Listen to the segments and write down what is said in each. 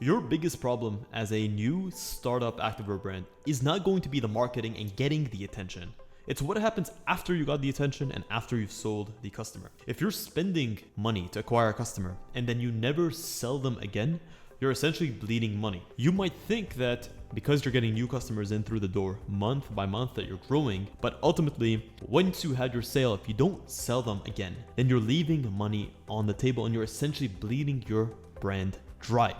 Your biggest problem as a new startup activewear brand is not going to be the marketing and getting the attention. It's what happens after you got the attention and after you've sold the customer. If you're spending money to acquire a customer and then you never sell them again, you're essentially bleeding money. You might think that because you're getting new customers in through the door month by month that you're growing, but ultimately, once you had your sale, if you don't sell them again, then you're leaving money on the table and you're essentially bleeding your brand dry.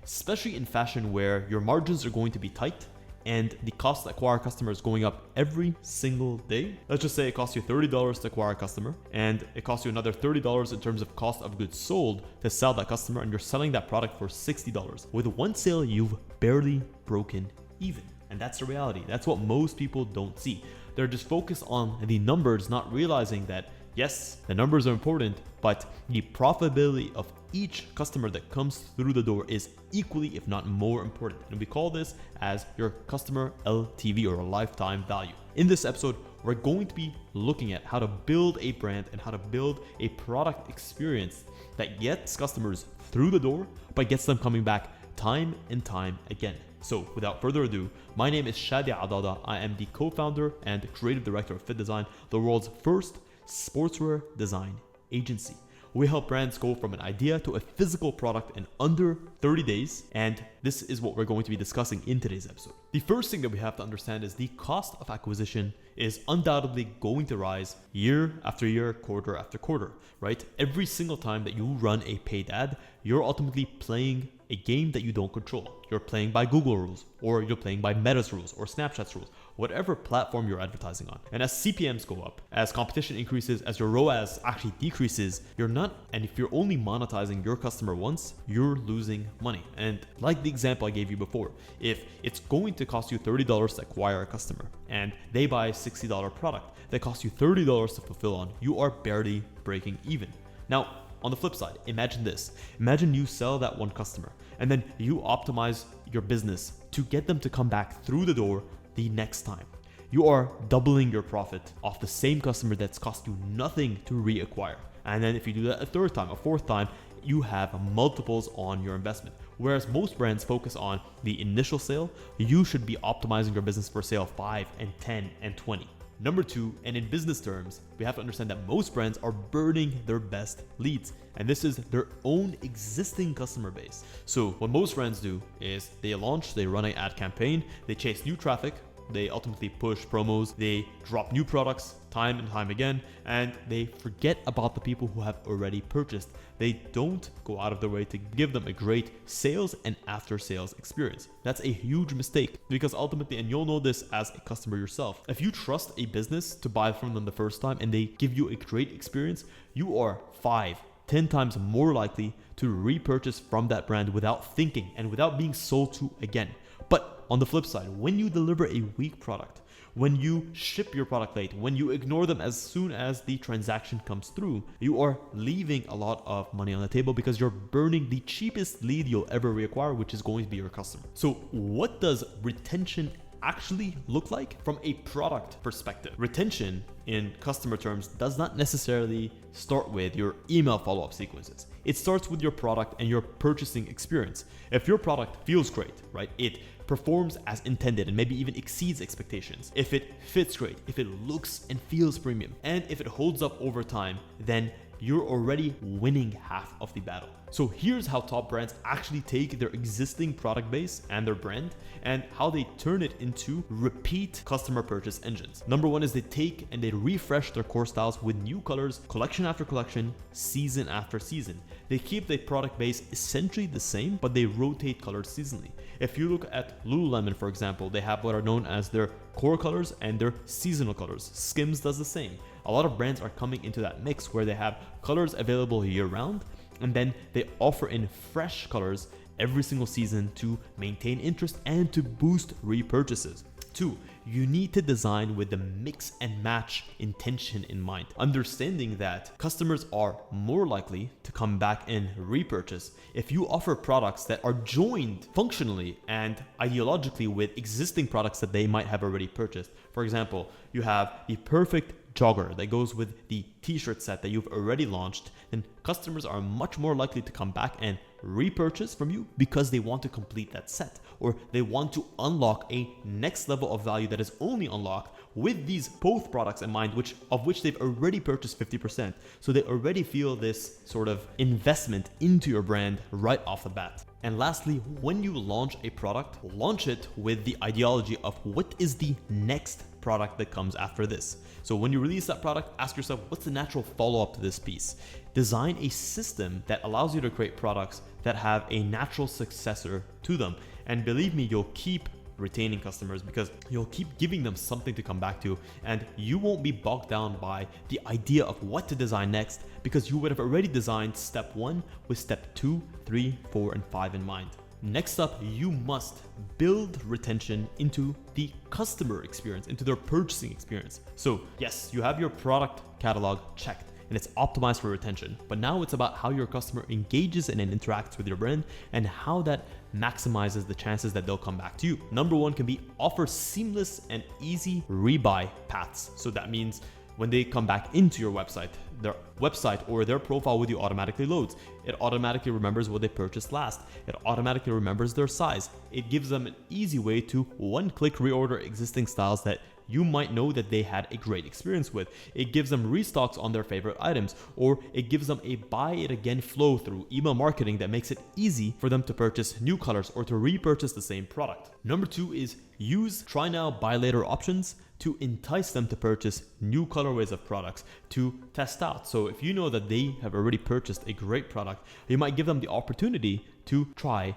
Especially in fashion where your margins are going to be tight and the cost to acquire a customer is going up every single day. Let's just say it costs you $30 to acquire a customer and it costs you another $30 in terms of cost of goods sold to sell that customer, and you're selling that product for $60. With one sale, you've barely broken even. And that's the reality. That's what most people don't see. They're just focused on the numbers, not realizing that yes, the numbers are important, but the profitability of each customer that comes through the door is equally, if not more important. And we call this as your customer LTV, or a lifetime value. In this episode, we're going to be looking at how to build a brand and how to build a product experience that gets customers through the door, but gets them coming back time and time again. So without further ado, my name is Shadi Adada. I am the co-founder and creative director of FittDesign, the world's first sportswear design agency. We help brands go from an idea to a physical product in under 30 days, and this is what we're going to be discussing in today's episode. The first thing that we have to understand is the cost of acquisition is undoubtedly going to rise year after year, quarter after quarter, right? Every single time that you run a paid ad, you're ultimately playing a game that you don't control. You're playing by Google rules, or you're playing by Meta's rules, or Snapchat's rules, whatever platform you're advertising on. And as CPMs go up, as competition increases, as your ROAS actually decreases, and if you're only monetizing your customer once, you're losing money. And like the example I gave you before, if it's going to cost you $30 to acquire a customer and they buy a $60 product that costs you $30 to fulfill on, you are barely breaking even. Now, on the flip side, imagine this. Imagine you sell that one customer and then you optimize your business to get them to come back through the door the next time. You are doubling your profit off the same customer that's cost you nothing to reacquire. And then if you do that a third time, a fourth time, you have multiples on your investment. Whereas most brands focus on the initial sale, you should be optimizing your business for sale 5 and 10 and 20. Number two, and in business terms, we have to understand that most brands are burning their best leads, and this is their own existing customer base. So what most brands do is they launch, they run an ad campaign, they chase new traffic, they ultimately push promos, they drop new products time and time again, and they forget about the people who have already purchased. They don't go out of their way to give them a great sales and after sales experience. That's a huge mistake, because ultimately, and you'll know this as a customer yourself, if you trust a business to buy from them the first time and they give you a great experience, you are 5-10 times more likely to repurchase from that brand without thinking and without being sold to again. But on the flip side, when you deliver a weak product, when you ship your product late, when you ignore them as soon as the transaction comes through, you are leaving a lot of money on the table because you're burning the cheapest lead you'll ever reacquire, which is going to be your customer. So what does retention actually look like from a product perspective? Retention in customer terms does not necessarily start with your email follow-up sequences. It starts with your product and your purchasing experience. If your product feels great, right? It performs as intended and maybe even exceeds expectations. If it fits great, if it looks and feels premium, and if it holds up over time, then you're already winning half of the battle. So here's how top brands actually take their existing product base and their brand and how they turn it into repeat customer purchase engines. Number one is they take and they refresh their core styles with new colors, collection after collection, season after season. They keep their product base essentially the same, but they rotate colors seasonally. If you look at Lululemon, for example, they have what are known as their core colors and their seasonal colors. Skims does the same. A lot of brands are coming into that mix where they have colors available year round, and then they offer in fresh colors every single season to maintain interest and to boost repurchases. 2, you need to design with the mix and match intention in mind, understanding that customers are more likely to come back and repurchase if you offer products that are joined functionally and ideologically with existing products that they might have already purchased. For example, you have the perfect jogger that goes with the t-shirt set that you've already launched, then customers are much more likely to come back and repurchase from you because they want to complete that set, or they want to unlock a next level of value that is only unlocked with these both products in mind, of which they've already purchased 50%. So they already feel this sort of investment into your brand right off the bat. And lastly, when you launch a product, launch it with the ideology of what is the next product that comes after this. So when you release that product, ask yourself, what's the natural follow-up to this piece? Design a system that allows you to create products that have a natural successor to them. And believe me, you'll keep retaining customers because you'll keep giving them something to come back to, and you won't be bogged down by the idea of what to design next because you would have already designed step 1 with step 2, 3, 4, and 5 in mind. Next up, you must build retention into the customer experience, into their purchasing experience. So yes, you have your product catalog checked and it's optimized for retention, but now it's about how your customer engages and interacts with your brand and how that maximizes the chances that they'll come back to you. Number 1 can be offer seamless and easy rebuy paths. So that means when they come back into your website, their website or their profile with you automatically loads. It automatically remembers what they purchased last. It automatically remembers their size. It gives them an easy way to one-click reorder existing styles that you might know that they had a great experience with. It gives them restocks on their favorite items, or it gives them a buy it again flow through email marketing that makes it easy for them to purchase new colors or to repurchase the same product. Number 2 is use try now, buy later options to entice them to purchase new colorways of products to test out. So if you know that they have already purchased a great product, you might give them the opportunity to try,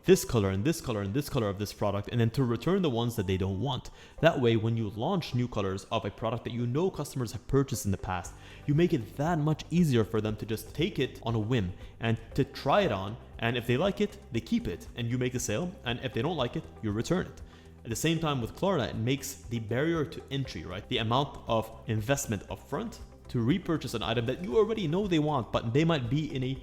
this color and this color and this color of this product, and then to return the ones that they don't want. That way, when you launch new colors of a product that you know customers have purchased in the past, you make it that much easier for them to just take it on a whim and to try it on. And if they like it, they keep it and you make the sale. And if they don't like it, you return it. At the same time with Klarna, it makes the barrier to entry, right? The amount of investment upfront to repurchase an item that you already know they want, but they might be in a,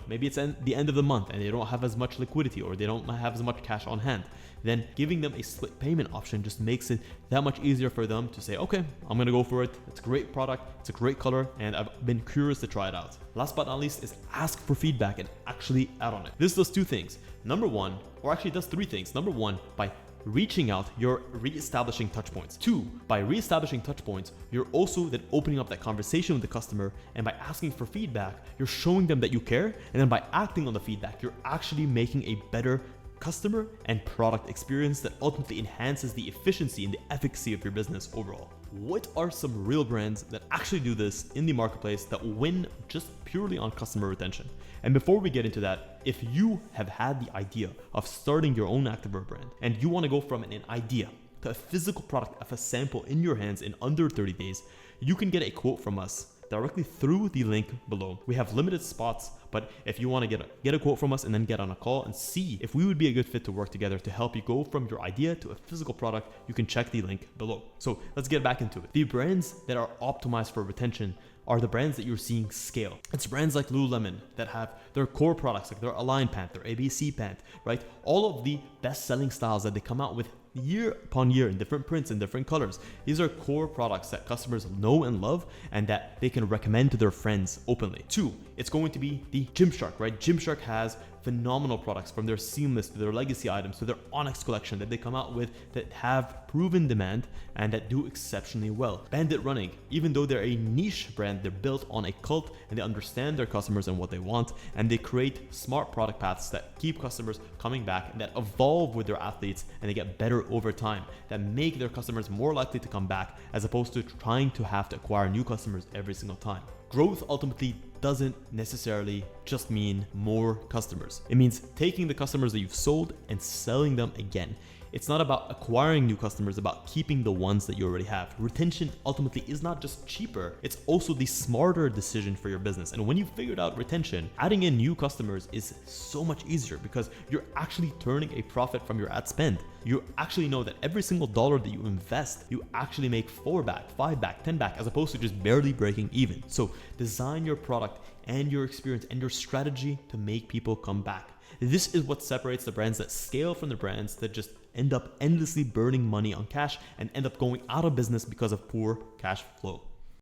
maybe it's the end of the month and they don't have as much liquidity or they don't have as much cash on hand. Then giving them a split payment option just makes it that much easier for them to say, okay, I'm gonna go for it. It's a great product, it's a great color, and I've been curious to try it out. Last but not least is ask for feedback and actually add on it. This does 2 things. Number 1, or actually it does 3 things. Number 1, by reaching out, you're re-establishing touch points. 2, by re-establishing touch points, you're also then opening up that conversation with the customer, and by asking for feedback, you're showing them that you care, and then by acting on the feedback, you're actually making a better customer and product experience that ultimately enhances the efficiency and the efficacy of your business overall. What are some real brands that actually do this in the marketplace that win just purely on customer retention? And before we get into that, if you have had the idea of starting your own activewear brand and you want to go from an idea to a physical product of a sample in your hands in under 30 days, you can get a quote from us directly through the link below. We have limited spots, but if you want to get a quote from us and then get on a call and see if we would be a good fit to work together to help you go from your idea to a physical product, you can check the link below. So let's get back into it. The brands that are optimized for retention are the brands that you're seeing scale. It's brands like Lululemon that have their core products like their Align pant, their ABC pant, right? All of the best-selling styles that they come out with year upon year in different prints and different colors. These are core products that customers know and love and that they can recommend to their friends openly. 2, it's going to be the Gymshark, right? Gymshark has phenomenal products from their Seamless to their legacy items to their Onyx collection that they come out with that have proven demand and that do exceptionally well. Bandit Running, even though they're a niche brand, they're built on a cult and they understand their customers and what they want, and they create smart product paths that keep customers coming back and that evolve with their athletes and they get better over time, that make their customers more likely to come back as opposed to trying to have to acquire new customers every single time. Growth ultimately doesn't necessarily just mean more customers. It means taking the customers that you've sold and selling them again. It's not about acquiring new customers, about keeping the ones that you already have. Retention ultimately is not just cheaper, it's also the smarter decision for your business. And when you figured out retention, adding in new customers is so much easier because you're actually turning a profit from your ad spend. You actually know that every single dollar that you invest, you actually make 4 back, 5 back, 10 back, as opposed to just barely breaking even. So design your product and your experience and your strategy to make people come back. This is what separates the brands that scale from the brands that just end up endlessly burning money on cash and end up going out of business because of poor cash flow.